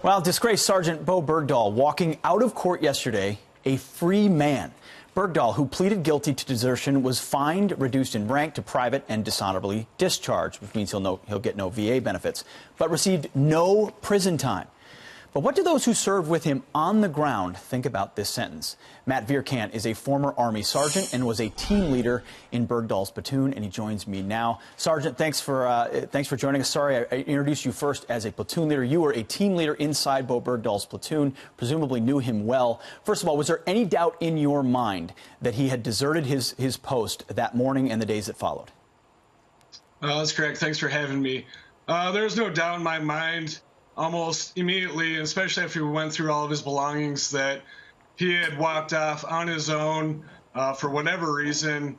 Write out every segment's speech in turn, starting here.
Well, disgraced Sergeant Bowe Bergdahl walking out of court yesterday, a free man. Bergdahl, who pleaded guilty to desertion, was fined, reduced in rank to private, and dishonorably discharged, which means he'll get no VA benefits, but received no prison time. But what do those who served with him on the ground think about this sentence? Matt Vierkant is a former Army sergeant and was a team leader in Bergdahl's platoon, and he joins me now. Sergeant, thanks for joining us. Sorry, I introduced you first as a platoon leader. You were a team leader inside Bowe Bergdahl's platoon, presumably knew him well. First of all, was there any doubt in your mind that he had deserted his post that morning and the days that followed? That's correct. Thanks for having me. There's no doubt in my mind almost immediately, especially after we went through all of his belongings, that he had walked off on his own for whatever reason,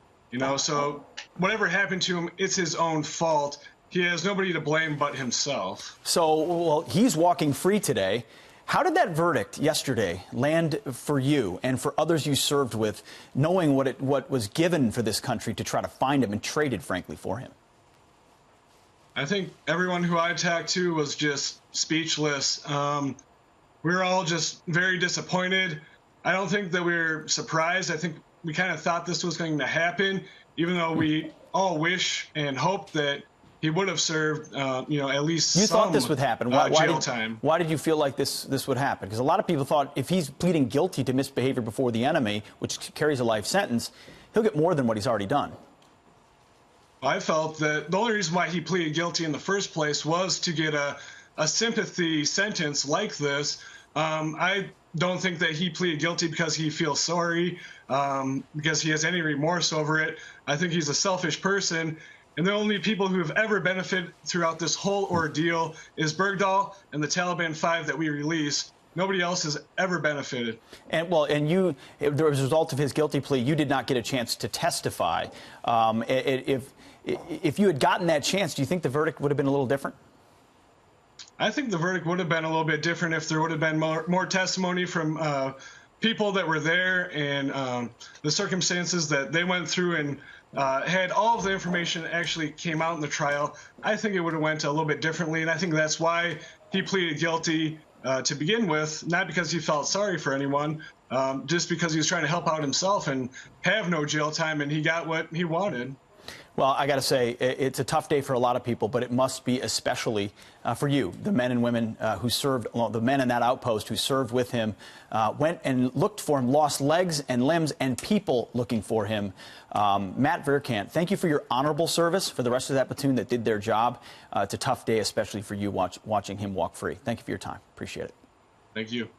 so whatever happened to him, it's his own fault. He has nobody to blame but himself. So, well, he's walking free today. How did that verdict yesterday land for you and for others you served with, knowing what was given for this country to try to find him and traded, frankly, for him? I think everyone who I talked to was just speechless. We were all just very disappointed. I don't think that we were surprised. I think we kind of thought this was going to happen, even though we all wish and hope that he would have served, at least you thought this would happen. Jail time. Why did you feel like this would happen? Because a lot of people thought if he's pleading guilty to misbehavior before the enemy, which carries a life sentence, he'll get more than what he's already done. I felt that the only reason why he pleaded guilty in the first place was to get a sympathy sentence like this. I don't think that he pleaded guilty because he feels sorry, because he has any remorse over it. I think he's a selfish person. And the only people who have ever benefited throughout this whole ordeal is Bergdahl and the Taliban 5 that we released. Nobody else has ever benefited. And you, as a result of his guilty plea, you did not get a chance to testify. If you had gotten that chance, do you think the verdict would have been a little different? I think the verdict would have been a little bit different if there would have been more testimony from people that were there and the circumstances that they went through and had all of the information that actually came out in the trial. I think it would have went a little bit differently, and I think that's why he pleaded guilty to begin with, not because he felt sorry for anyone, just because he was trying to help out himself and have no jail time, and he got what he wanted. Well, I got to say, it's a tough day for a lot of people, but it must be especially for you, the men and women who served, the men in that outpost who served with him, went and looked for him, lost legs and limbs and people looking for him. Matt Vierkant, thank you for your honorable service for the rest of that platoon that did their job. It's a tough day, especially for you watching him walk free. Thank you for your time. Appreciate it. Thank you.